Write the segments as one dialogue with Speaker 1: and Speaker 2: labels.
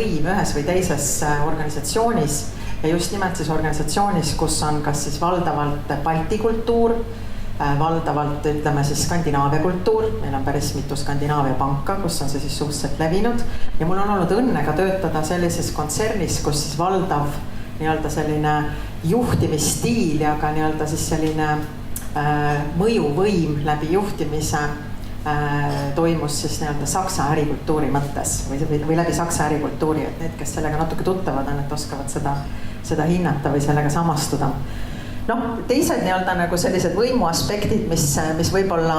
Speaker 1: võim ühes või teises organisatsioonis ja just nimelt siis organisatsioonis, kus on kas siis valdavalt Balti kultuur, valdavalt ütleme siis Skandinaavia kultuur, meil on päris mitu Skandinaavia panka, kus on see siis suhteliselt levinud ja mul on olnud õnne ka töötada sellises kontsernis, kus siis valdav nii-öelda selline juhtimisstiil ja ka nii-öelda siis selline mõjuvõim läbi juhtimise toimus siis nii-öelda saksa ärikultuuri mõttes või läbi saksa ärikultuuri, et need, kes sellega natuke tuttavad on, et oskavad seda hinnata või sellega samastuda. Teised nii-öelda nagu sellised võimu aspektid, mis võib-olla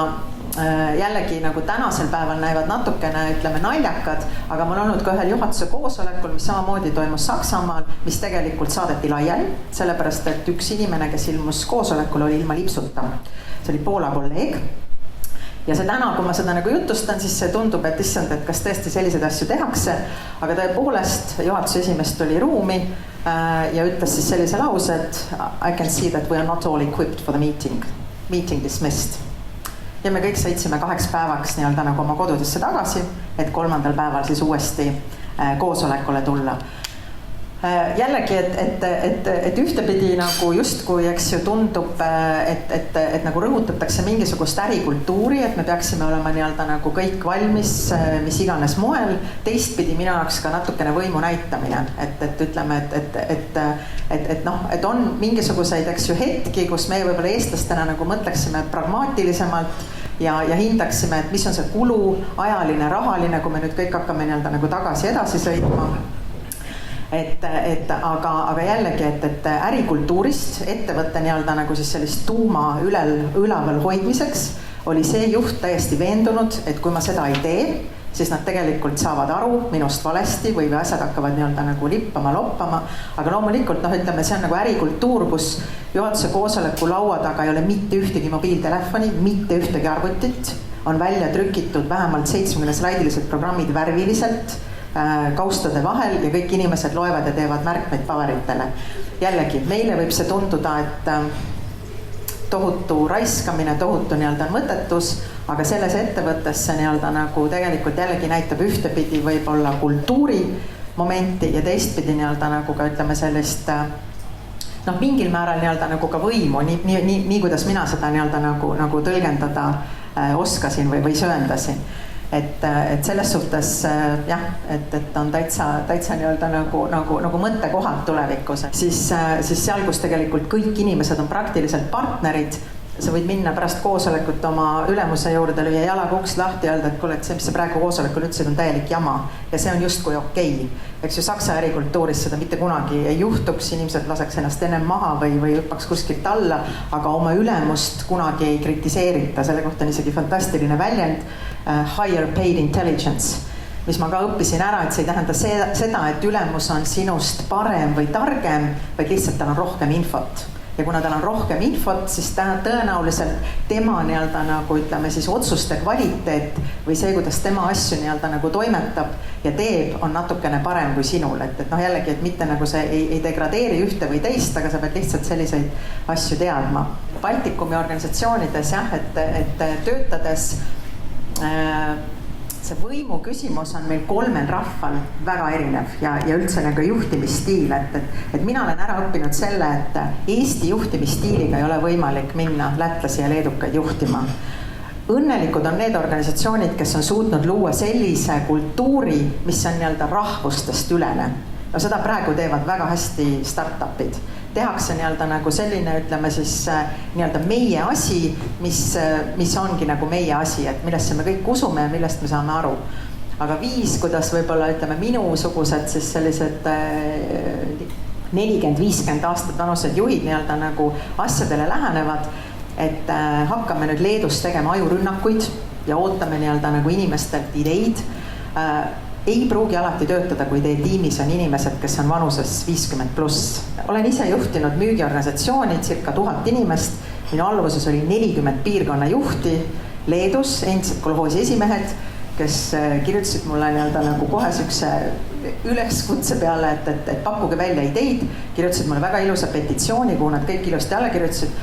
Speaker 1: jällegi nagu tänasel päeval näivad natukene, ütleme, naljakad, aga mul on olnud ka ühel juhatuse koosolekul, mis samamoodi toimus Saksamaal, mis tegelikult saadeti laiali, sellepärast, et üks inimene, kes ilmus koosolekul, oli ilma lipsuta. See oli Poola kolleeg. Ja see täna, kui ma seda nagu jutustan, siis see tundub, et issand, et kas tõesti selliseid asju tehakse, aga tõepoolest juhatuse esimest tuli ruumi ja ütles siis sellise lause, et I can see that we are not all equipped for the meeting dismissed. Ja me kõik sõitsime 2 päevaks nii-öelda nagu oma kodudesse tagasi, et 3. päeval siis uuesti koosolekule tulla. Jällegi, et ühtepidi nagu justkui, eks ju, tundub, et nagu rõhutatakse mingisugust ärikultuuri, et me peaksime olema nii-öelda nagu kõik valmis, mis iganes moel. Teistpidi minu jaoks ka natukene võimu näitamine, et ütleme, et on mingisuguseid, eks ju, hetki, kus meie võib-olla eestlastena nagu mõtleksime pragmaatilisemalt ja hindaksime, et mis on see kulu, ajaline, rahaline, kui me nüüd kõik hakkame nii-öelda nagu tagasi edasi sõitma. Aga jällegi, et ärikultuurist ettevõtte nii-öelda nagu siis sellist tuuma üleval hoidmiseks oli see juht täiesti veendunud, et kui ma seda ei tee, siis nad tegelikult saavad aru minust valesti või asjad hakkavad nii-öelda nagu lippama, loppama. Aga loomulikult, ütleme, see on nagu ärikultuur, kus juhatuse koosoleku laua taga ei ole mitte ühtegi mobiiltelefoni, mitte ühtegi arvutit, on välja trükitud vähemalt 70 slaidilised programmid värviliselt, kaustade vahel ja kõik inimesed loevad ja teevad märkmeid paberitele. Jällegi, meile võib see tunduda, et tohutu raiskamine, tohutu nii-öelda mõttetus, aga selles ettevõttes see nii-öelda nagu tegelikult jällegi näitab ühtepidi võib-olla kultuuri momenti ja teistpidi nii-öelda nagu ka ütleme sellist mingil määral nii-öelda nagu ka võimu, nii kuidas mina seda nii-öelda nagu tõlgendada oskasin või sööndasin. Et selles suhtes jah, et on täitsa nii-öelda nagu mõttekohad tulevikus. Siis seal, kus tegelikult kõik inimesed on praktiliselt partnerid, sa võid minna pärast koosolekut oma ülemuse juurde, lüüa jalaga uks lahti ja öelda, et kuule, et see, mis sa praegu koosolekul ütlesid, on täielik jama ja see on justkui okei. Eks ju, saksa ärikultuuris seda mitte kunagi ei juhtuks, inimesed laseks ennast ennem maha või hüppaks kuskilt alla, aga oma ülemust kunagi ei kritiseerita, selle kohta on isegi fantastiline väljend higher paid intelligence, mis ma ka õppisin ära, et see ei tähenda seda, et ülemus on sinust parem või targem, vaid lihtsalt tal on rohkem infot. Ja kuna tal on rohkem infot, siis tõenäoliselt tema nii-öelda nagu ütleme siis otsuste kvaliteet või see, kuidas tema asju nii-öelda nagu toimetab ja teeb, on natukene parem kui sinul. Et jällegi, et mitte nagu see ei degradeeri ühte või teist, aga sa pead lihtsalt selliseid asju teadma. Baltikumi organisatsioonides jah, et töötades see võimu küsimus on meil 3 rahval väga erinev ja üldse nagu juhtimisstiil, et mina olen ära õppinud selle, et Eesti juhtimisstiiliga ei ole võimalik minna lätlasi ja leedukaid juhtima. Õnnelikud on need organisatsioonid, kes on suutnud luua sellise kultuuri, mis on nii-öelda rahvustest ülene. Seda praegu teevad väga hästi startupid. Tehakse nii-öelda nagu selline, ütleme siis nii-öelda meie asi, mis ongi nagu meie asi, et millesse me kõik usume ja millest me saame aru. Aga viis, kuidas võib-olla ütleme minusugused siis sellised 40-50 aastat vanused juhid nii-öelda nagu asjadele lähenevad, et hakkame nüüd Leedus tegema ajurünnakuid ja ootame nii-öelda nagu inimestelt ideid. Ei pruugi alati töötada, kui teie tiimis on inimesed, kes on vanuses 50+. Olen ise juhtinud müügiorganisatsiooni, circa 1000 inimest. Minu alluvuses oli 40 piirkonna juhti Leedus, endised kolhoosi esimehed, kes kirjutasid mulle nii-öelda nagu kohe sükse üleskutse peale, et pakkuge välja ideid. Kirjutasid mulle väga ilusa petitsiooni, kuhu nad kõik ilusti alla kirjutasid.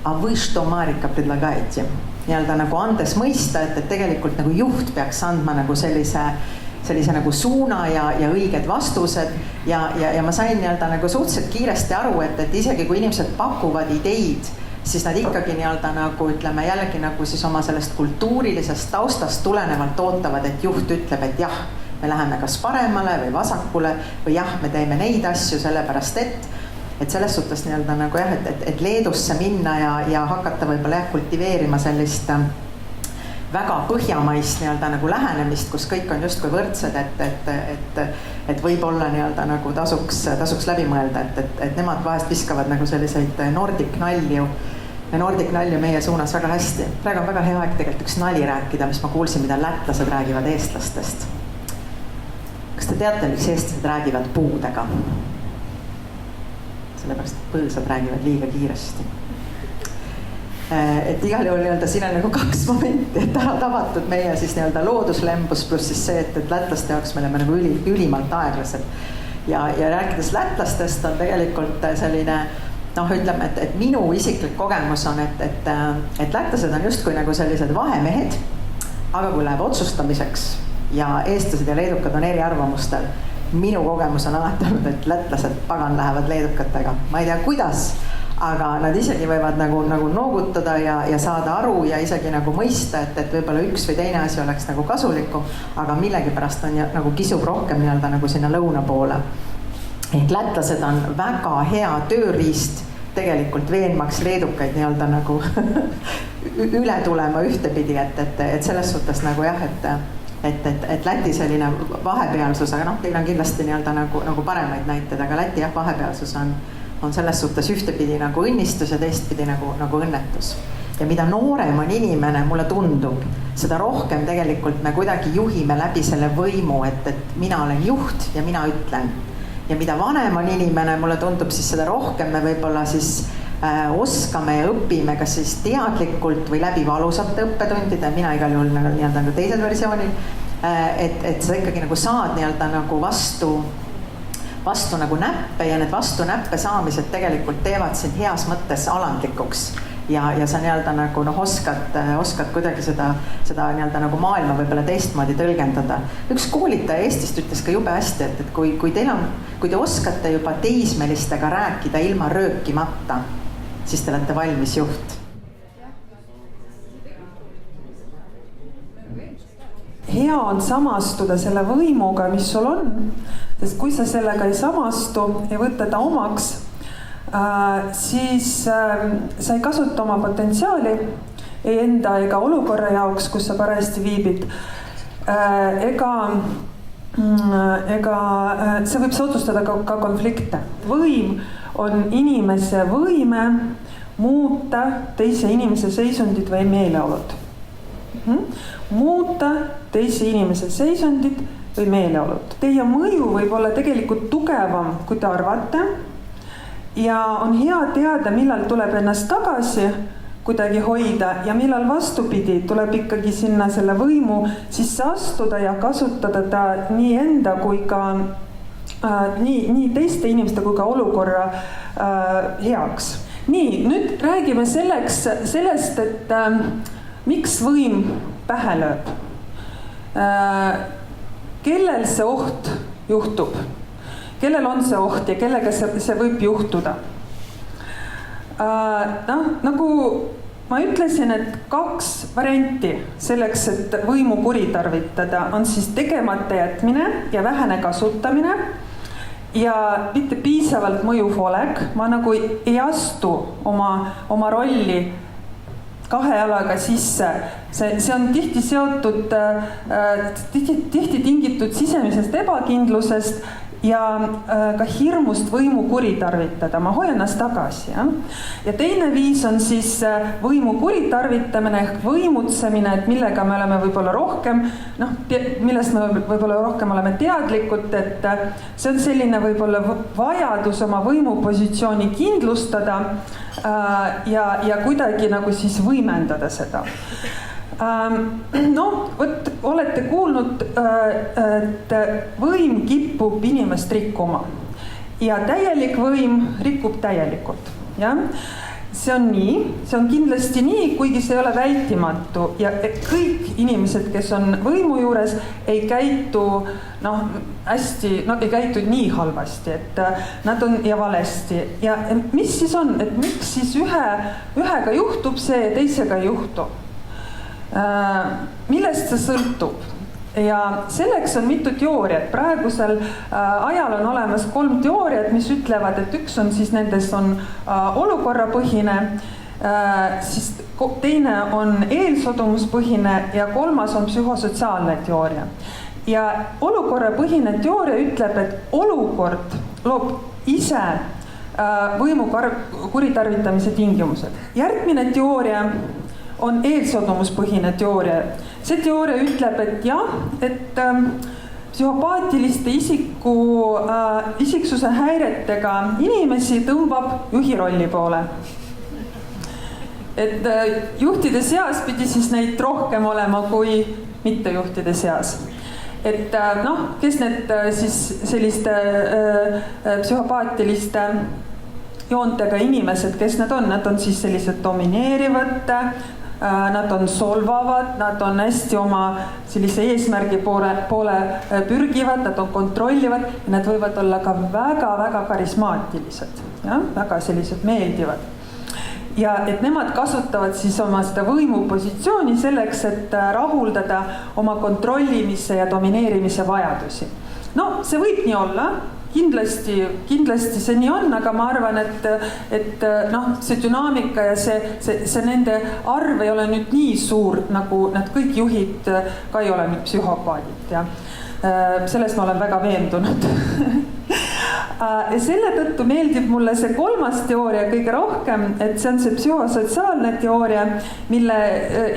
Speaker 1: A või što Marika predlagaiti? Nii-öelda nagu andes mõista, et tegelikult nagu juht peaks andma nagu sellise sellise nagu suuna ja õiged vastused ja ma sain nii-öelda nagu suhteliselt kiiresti aru, et isegi kui inimesed pakuvad ideid, siis nad ikkagi nii-öelda nagu ütleme jällegi nagu siis oma sellest kultuurilisest taustast tulenevalt ootavad, et juht ütleb, et jah, me läheme kas paremale või vasakule või jah, me teeme neid asju sellepärast, et selles suhtes nii-öelda nagu jah, et Leedusse minna ja hakata võib-olla jah kultiveerima sellist väga põhjamaist nii-öelda nagu lähenemist, kus kõik on justkui võrdsed, et võib-olla nii-öelda nagu tasuks läbi mõelda, et nemad vahest viskavad nagu selliseid Nordic nalju meie suunas väga hästi. Praegu on väga hea aeg tegelikult üks nali rääkida, mis ma kuulsin, mida lätlased räägivad eestlastest. Kas te teate, miks eestlased räägivad puudega? Sellepärast, et põõsad räägivad liiga kiiresti. Et igal juhul nii-öelda siin on nagu kaks momenti, et ära tabatud meie siis nii-öelda looduslembus pluss siis see, et lätlaste jaoks me oleme nagu ülimalt aeglased. Ja rääkides lätlastest on tegelikult selline, ütleme, et minu isiklik kogemus on, et lätlased on justkui nagu sellised vahemehed, aga kui läheb otsustamiseks ja eestlased ja leedukad on eriarvamustel, minu kogemus on alati olnud, et lätlased pagan lähevad leedukatega. Ma ei tea, kuidas, aga nad isegi võivad nagu noogutada ja saada aru ja isegi nagu mõista, et võib-olla üks või teine asi oleks nagu kasulikum, aga millegipärast on nagu kisub rohkem nii-öelda nagu sinna lõuna poole. Ehk lätlased on väga hea tööriist tegelikult veenmaks leedukaid nii-öelda nagu üle tulema ühtepidi, et selles suhtes nagu jah, et Läti selline vahepealsus, aga teil on kindlasti nii-öelda nagu paremaid näiteid, aga Läti jah, vahepealsus on selles suhtes ühtepidi nagu õnnistus ja teistpidi nagu õnnetus. Ja mida noorem on inimene, mulle tundub, seda rohkem tegelikult me kuidagi juhime läbi selle võimu, et mina olen juht ja mina ütlen. Ja mida vanem on inimene, mulle tundub, siis seda rohkem me võib-olla siis oskame ja õpime kas siis teadlikult või läbi valusate õppetundide, mina igal juhul nii-öelda nagu teisel versioonil, et sa ikkagi nagu saad nii-öelda nagu vastu nagu näppe ja need vastu näppe saamised tegelikult teevad sind heas mõttes alandlikuks ja sa nii-öelda nagu oskad kuidagi seda nii-öelda nagu maailma võib-olla teistmoodi tõlgendada. Üks koolitaja Eestist ütles ka jube hästi, et kui te oskate juba teismelistega rääkida ilma röökimata, siis te olete valmis juht.
Speaker 2: Hea on samastuda selle võimuga, mis sul on, sest kui sa sellega ei samastu ja võtta ta omaks, siis sa ei kasuta oma potentsiaali ei enda ega olukorra jaoks, kus sa parajasti viibid. Ega see võib soodustada ka konflikte. Võim on inimese võime muuta teise inimese seisundid või meeleolud. Muuta teise inimese seisundid või meeleolud. Teie mõju võib olla tegelikult tugevam, kui te arvate. Ja on hea teada, millal tuleb ennast tagasi kuidagi hoida ja millal vastupidi tuleb ikkagi sinna selle võimu sisse astuda ja kasutada ta nii enda kui ka nii teiste inimeste kui ka olukorra heaks. Nii, nüüd räägime sellest, et miks võim pähe lööb. Kellel see oht juhtub? Kellel on see oht ja kellega see võib juhtuda? Nagu ma ütlesin, et 2 varianti selleks, et võimu kuritarvitada, on siis tegemata jätmine ja vähene kasutamine ja mitte piisavalt mõjuv olek. Ma nagu ei astu oma rolli 2 jalaga sisse. See on tihti seotud, tihti tingitud sisemisest ebakindlusest ja ka hirmust võimu kuritarvitada. Ma hoian ennast tagasi. Ja teine viis on siis võimu kuritarvitamine ehk võimutsemine, et millega me oleme võib-olla rohkem, millest me võib-olla rohkem oleme teadlikud, et see on selline võib-olla vajadus oma võimupositsiooni kindlustada ja kuidagi nagu siis võimendada seda. Olete kuulnud, et võim kipub inimest rikkuma ja täielik võim rikub täielikult. Ja? see on nii, see on kindlasti nii, kuigi see ei ole vältimatu ja kõik inimesed, kes on võimu juures, ei käitu ei käitu nii halvasti, et nad on ja valesti. Ja mis siis on, et miks siis ühega juhtub see ja teisega ei juhtu? Millest see sõltub? Ja selleks on mitu teooriat. Praegusel ajal on olemas 3 teooriat, mis ütlevad, et üks on siis nendes on olukorrapõhine, siis teine on eelsodumuspõhine ja 3. on psühhosotsiaalne teooria. Ja olukorrapõhine teooria ütleb, et olukord loob ise võimu kuritarvitamise tingimused. Järgmine teooria on eelsodumuspõhine teooria. See teooria ütleb, et jah, et psühhopaatiliste isiksuse häiretega inimesi tõmbab juhi rolli poole. Et juhtide seas pidi siis neid rohkem olema kui mittejuhtide seas. Et kes need siis selliste psühhopaatiliste joontega inimesed, kes need on? Nad on siis sellised domineerivad, nad on solvavad, nad on hästi oma sellise eesmärgi poole pürgivad, nad on kontrollivad ja nad võivad olla ka väga-väga karismaatilised, väga sellised meeldivad. Ja et nemad kasutavad siis oma seda võimupositsiooni selleks, et rahuldada oma kontrollimise ja domineerimise vajadusi. No, see võib nii olla. Kindlasti see nii on, aga ma arvan, et see dünaamika ja see nende arv ei ole nüüd nii suur, nagu nad kõik juhid ka ei ole nüüd psühhopaadid. Ja selles ma olen väga veendunud. Selle tõttu meeldib mulle see 3. teooria kõige rohkem, et see on see psühhosotsiaalne teooria, mille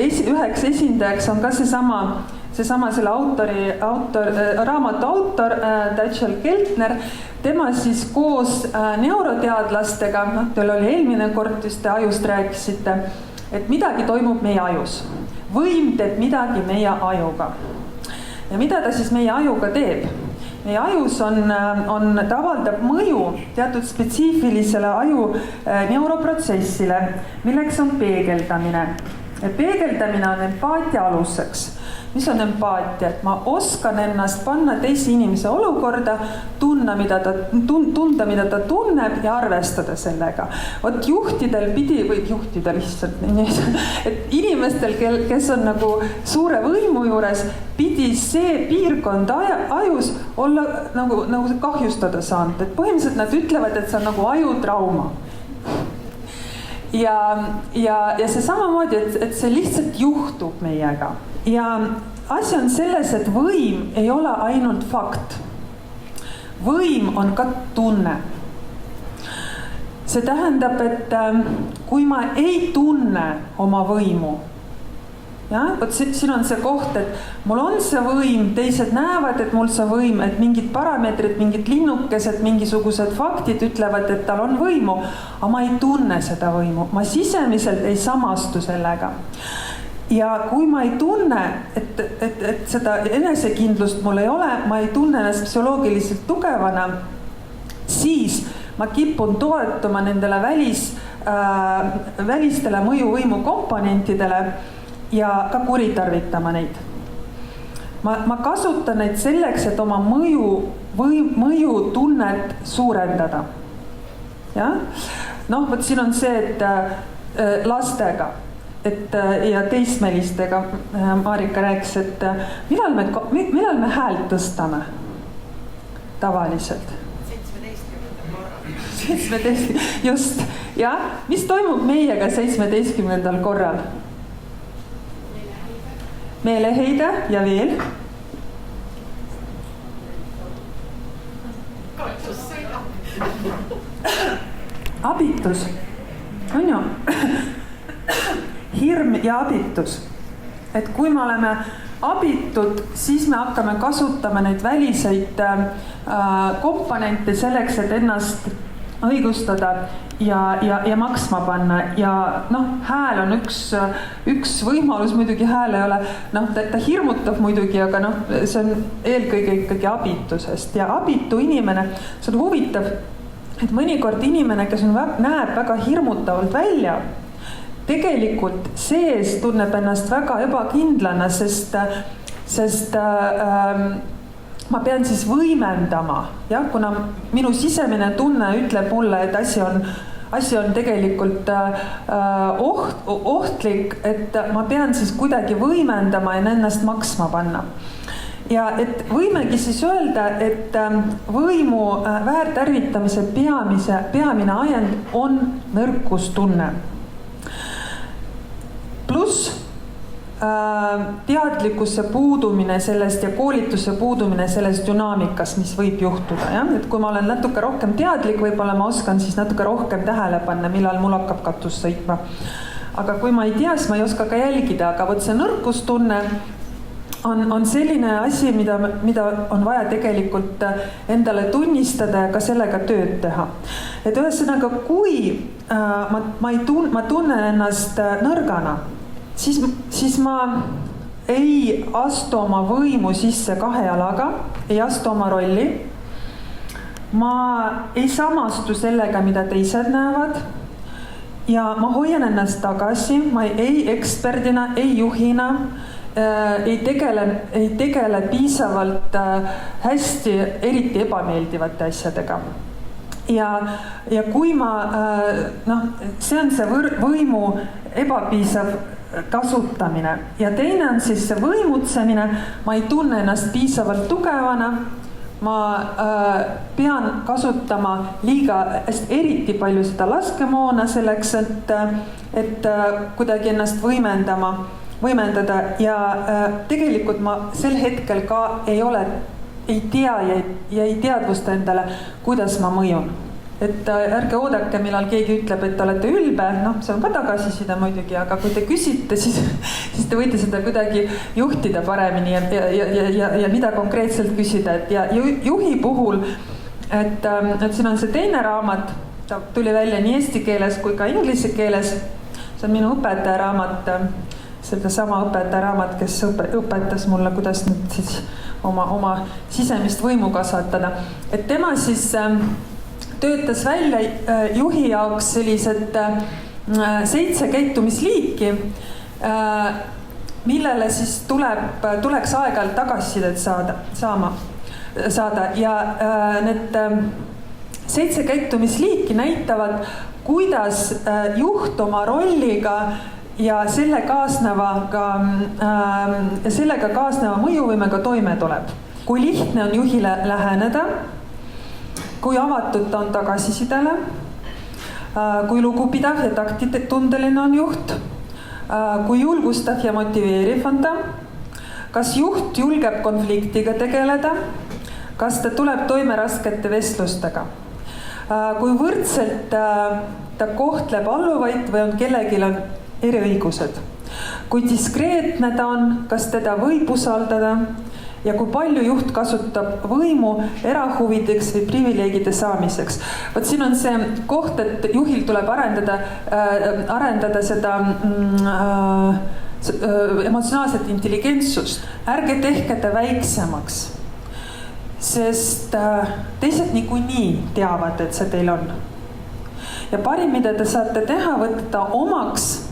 Speaker 2: üheks esindajaks on ka seesama selle raamatu autor Dachel Keltner. Tema siis koos neuroteadlastega, teil oli eelmine kord, just te ajust rääkisite, et midagi toimub meie ajus. Võim teeb midagi meie ajuga. Ja mida ta siis meie ajuga teeb? Meie ajus ta avaldab mõju teatud spetsiifilisele aju neuroprotsessile, milleks on peegeldamine. Ja peegeldamine on empaatia aluseks. Mis on empaatia? Et ma oskan ennast panna teise inimese olukorda, tunda, mida ta tunneb ja arvestada sellega. Juhtidel lihtsalt, et inimestel, kes on nagu suure võimu juures, pidi see piirkond ajus olla nagu kahjustada saanud. Et põhimõtteliselt nad ütlevad, et see on nagu ajutrauma. Ja see samamoodi, et see lihtsalt juhtub meiega. Ja asi on selles, et võim ei ole ainult fakt. Võim on ka tunne. See tähendab, et kui ma ei tunne oma võimu, siin on see koht, et mul on see võim, teised näevad, et mul see võim, et mingid parameetrid, mingid linnukesed, mingisugused faktid ütlevad, et tal on võimu, aga ma ei tunne seda võimu, ma sisemiselt ei samastu sellega. Ja kui ma ei tunne, et seda enesekindlust mul ei ole, ma ei tunne ennast psühholoogiliselt tugevana, siis ma kipun toetuma nendele välistele mõjuvõimu komponentidele ja ka kuritarvitama neid. Ma kasutan neid selleks, et oma mõjutunnet suurendada. Võt siin on see, et lastega ja teismelistega Marika rääkis, et millal me häält tõstame tavaliselt? 17. Just, jah. Mis toimub meiega 17. korral? Meeleheide ja veel? Abitus. On ju? Hirm ja abitus. Et kui me oleme abitud, siis me hakkame kasutama neid väliseid komponente selleks, et ennast õigustada ja maksma panna. Ja hääl on üks võimalus, muidugi hääl ei ole, ta hirmutab muidugi, aga see on eelkõige ikkagi abitusest. Ja abitu inimene, see on huvitav, et mõnikord inimene, kes on näeb väga hirmutavalt välja, tegelikult sees tunneb ennast väga ebakindlana, sest ma pean siis võimendama, jah, kuna minu sisemine tunne ütleb mulle, et asi on tegelikult ohtlik, et ma pean siis kuidagi võimendama ja ennast maksma panna. Ja et võimegi siis öelda, et võimu väärtarvitamise peamine ajend on nõrkustunne. Pluss teadlikkuse puudumine sellest ja koolituse puudumine sellest dünaamikas, mis võib juhtuda. Ja? Et kui ma olen natuke rohkem teadlik, võib-olla ma oskan siis natuke rohkem tähele panna, millal mul hakkab katus sõitma. Aga kui ma ei tea, siis ma ei oska ka jälgida, aga võt see nõrkustunne on selline asi, mida on vaja tegelikult endale tunnistada ja ka sellega tööd teha. Et ühesõnaga, kui ma tunnen ennast nõrgana, siis ma ei astu oma võimu sisse kahe jalaga, ei astu oma rolli. Ma ei samastu sellega, mida teised näevad. Ja ma hoian ennast tagasi, ma ei eksperdina, ei juhina, ei tegele piisavalt hästi, eriti ebameeldivate asjadega. Ja kui ma, see on see võimu ebapiisav kasutamine ja teine on siis see võimutsemine, ma ei tunne ennast piisavalt tugevana, ma pean kasutama eriti palju seda laskemoona selleks, et kuidagi ennast võimendada ja tegelikult ma sel hetkel ka ei tea ja ei teadvusta endale, kuidas ma mõjun. Et ärge oodake, millal keegi ütleb, et te olete ülbe, see on ka tagasiside muidugi, aga kui te küsite, siis te võite seda kuidagi juhtida paremini ja mida konkreetselt küsida. Ja juhi puhul, et siin on see teine raamat, ta tuli välja nii eesti keeles kui ka inglise keeles, see on minu õpetaja raamat, seda sama õpetaja raamat, kes õpetas mulle, kuidas nüüd siis oma sisemist võimu kasvatada. Et tema siis töötas välja juhi jaoks sellised 7 käitumisliiki, millele siis tuleks aeg-ajalt tagasisidet saada. Ja need 7 käitumisliiki näitavad, kuidas juht oma rolliga ja sellega kaasneva mõjuvõimega toime tuleb. Kui lihtne on juhile läheneda, kui avatud ta on tagasisidele, kui lugupidav ja taktitundeline on juht, kui julgustav ja motiveeriv on ta, kas juht julgeb konfliktiga tegeleda, kas ta tuleb toime raskete vestlustega, kui võrdselt ta kohtleb alluvaid või on kellelgi eriõigused, kui diskreetne ta on, kas teda võib usaldada, ja kui palju juht kasutab võimu erahuvideks või privileegide saamiseks. Võt siin on see koht, et juhil tuleb arendada seda emotsionaalset intelligentsust. Ärge tehke ta väiksemaks, sest teised niikuinii teavad, et see teil on. Ja parim, mida te saate teha, võtta omaks,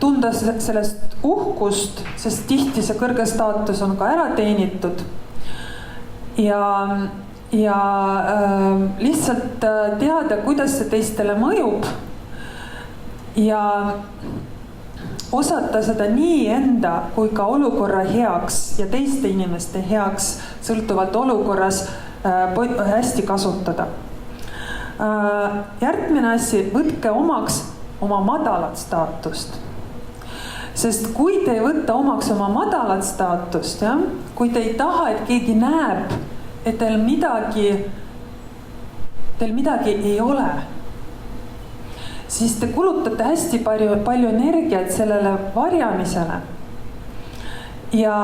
Speaker 2: tunda sellest uhkust, sest tihti see kõrge staatus on ka ära teenitud ja lihtsalt teada, kuidas see teistele mõjub ja osata seda nii enda kui ka olukorra heaks ja teiste inimeste heaks sõltuvalt olukorras hästi kasutada. Järgmine asi, võtke omaks oma madalat staatust. Sest kui te ei võtta omaks oma madalat staatust, kui te ei taha, et keegi näeb, et teil midagi ei ole, siis te kulutate hästi palju energiat sellele varjamisele. Ja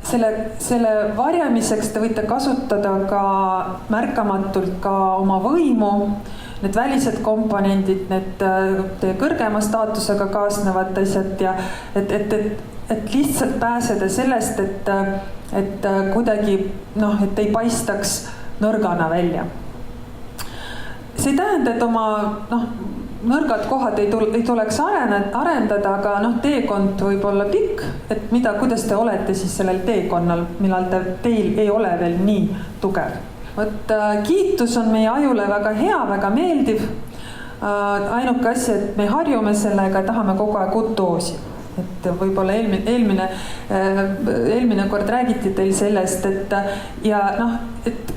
Speaker 2: selle varjamiseks te võite kasutada ka märkamatult ka oma võimu, need välised komponendid, need teie kõrgema staatusega kaasnevad asjad ja et lihtsalt pääseda sellest, et kuidagi, et ei paistaks nõrgana välja. see ei tähenda, et oma nõrgad kohad ei tuleks arendada, aga teekond võib olla pikk, et kuidas te olete siis sellel teekonnal, millal teil ei ole veel nii tugev. Võt kiitus on meie ajule väga hea, väga meeldiv. Ainuke asi, et me harjume sellega, tahame kogu aeg uut doosi. Et võib-olla eelmine kord räägiti teil sellest, et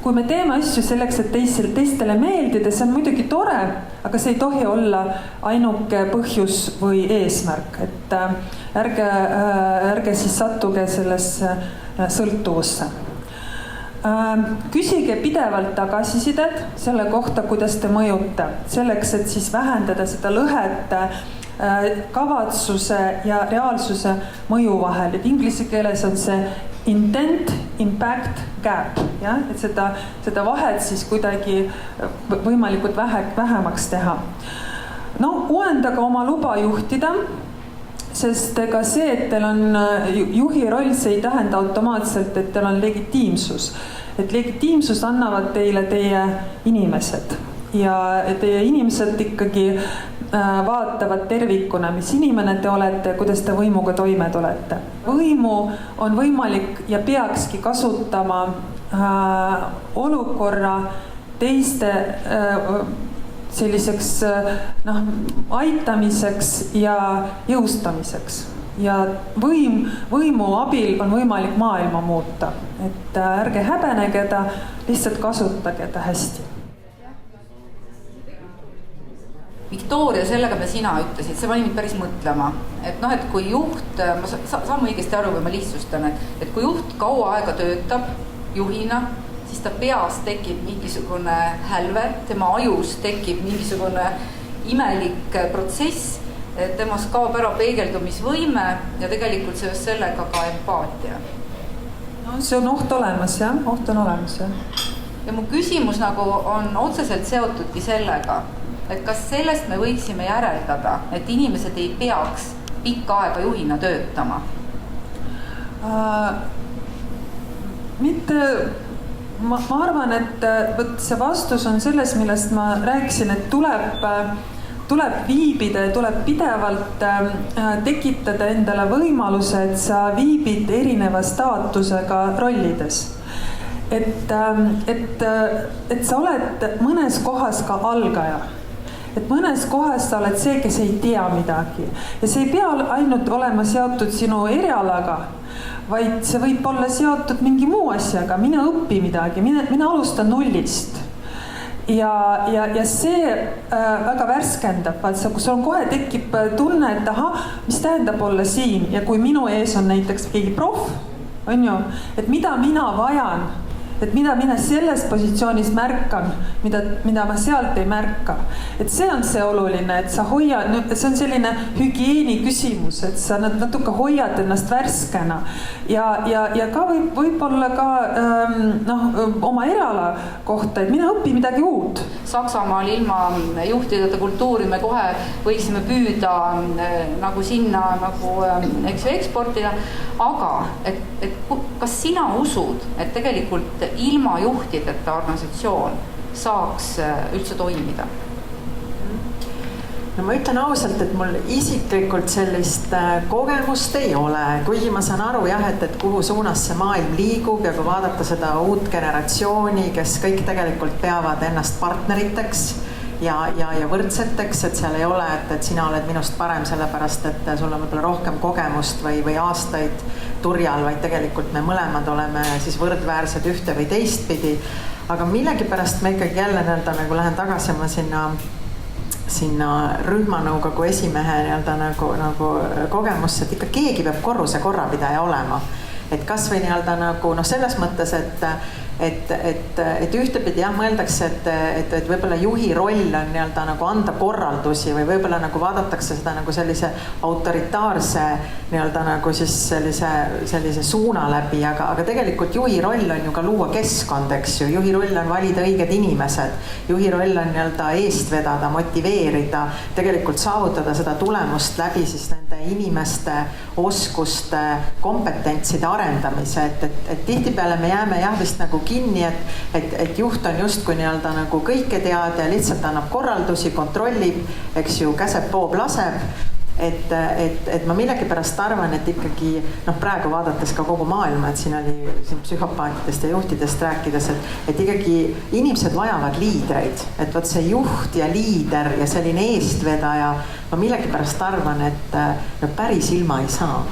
Speaker 2: kui me teeme asju selleks, et teistele meeldida, see on muidugi tore, aga see ei tohi olla ainuke põhjus või eesmärk, et ärge siis sattuge sellesse sõltuvusse. Küsige pidevalt tagasisidet selle kohta, kuidas te mõjute, selleks, et siis vähendada seda lõhet kavatsuse ja reaalsuse mõju vahel, et inglise keeles on see intent, impact, gap, ja? Et seda vahet siis kuidagi võimalikult vähemaks teha. Uuendage oma luba juhtida, sest ega see, et teil on juhi roll, see ei tähenda automaatselt, et teil on legitiimsus. Et legitiimsus annavad teile teie inimesed ja teie inimesed ikkagi vaatavad tervikuna, mis inimene te olete, kuidas te võimuga toime tulete. Võimu on võimalik ja peakski kasutama olukorra teiste selliseks aitamiseks ja jõustamiseks. Ja võimu abil on võimalik maailma muuta. Et ärge häbenege ta, lihtsalt kasutage ta hästi.
Speaker 3: Victoria, sellega me sina ütlesid, see pani mind päris mõtlema, et kui juht, ma saan õigesti aru, või ma lihtsustan, et kui juht kaua aega töötab juhina, siis ta peas tekib mingisugune hälve, tema ajus tekib mingisugune imelik protsess, temas kaob ära peegeldumisvõime ja tegelikult seos sellega ka empaatia.
Speaker 2: See on oht olemas, jah, oht on olemas, jah.
Speaker 3: Ja mu küsimus on otseselt seotudki sellega, et kas sellest me võiksime järeldada, et inimesed ei peaks pikka aega juhina töötama?
Speaker 2: Ma arvan, et see vastus on selles, millest ma rääkisin, et tuleb viibida ja tuleb pidevalt tekitada endale võimaluse, et sa viibid erineva staatusega rollides. Et sa oled mõnes kohas ka algaja. Et mõnes kohas sa oled see, kes ei tea midagi. Ja see ei pea ainult olema seotud sinu erialaga, vaid see võib olla seotud mingi muu asjaga. Mine õppi midagi, mine alusta nullist. Ja see väga värskendab, kus on kohe tekib tunne, et mis tähendab olla siin. Ja kui minu ees on näiteks keegi prof, on ju, et mida mina vajan, et mida mina selles positsioonis märkan, mida ma sealt ei märka. Et see on see oluline, et sa see on selline hügieeni küsimus, et sa natuke hoiad ennast värskena. Ja ka võib-olla ka oma eriala kohta, et mine õpi midagi uut.
Speaker 3: Saksamaal ilma juhtideta kultuuri me kohe võiksime püüda sinna eksportida. Aga kas sina usud, et tegelikult ilma juhtideta organisatsioon saaks üldse toimida?
Speaker 1: No ma ütlen ausalt, et mul isiklikult sellist kogemust ei ole, kuigi ma saan aru et kuhu suunas see maailm liigub ja kui vaadata seda uut generatsiooni, kes kõik tegelikult peavad ennast partneriteks ja võrdseteks, et seal ei ole, et sina oled minust parem sellepärast, et sul on võib-olla rohkem kogemust või aastaid turjal, vaid tegelikult me mõlemad oleme siis võrdväärsed ühte või teistpidi. Aga millegipärast me ikkagi jälle lähen tagasi oma sinna rühmanõukogu esimehe kogemusse, et ikka keegi peab korruse korrapidaja olema. Et kas või selles mõttes, et ühtepidi jah, mõeldakse, et võib-olla juhi roll on anda korraldusi või võib-olla vaadatakse seda sellise autoritaarse siis sellise suuna läbi, aga tegelikult juhi roll on ju ka luua keskkond, eks ju. Juhi roll on valida õiged inimesed, juhi roll on eest vedada, motiveerida, tegelikult saavutada seda tulemust läbi siis nende inimeste oskuste, kompetentside arendamise, et tihtipeale me jääme vist kinni, et juht on justkui nii-öelda nagu kõike teada ja lihtsalt annab korraldusi, kontrollib, eks ju, käseb, poob, laseb. Et ma millegipärast arvan, et ikkagi praegu vaadates ka kogu maailma, et siin oli psühhopaatidest ja juhtidest rääkides, et ikkagi inimesed vajavad liidreid, et võt see juht ja liider ja selline eestvedaja, ma millegipärast arvan, et päris ilma ei saa.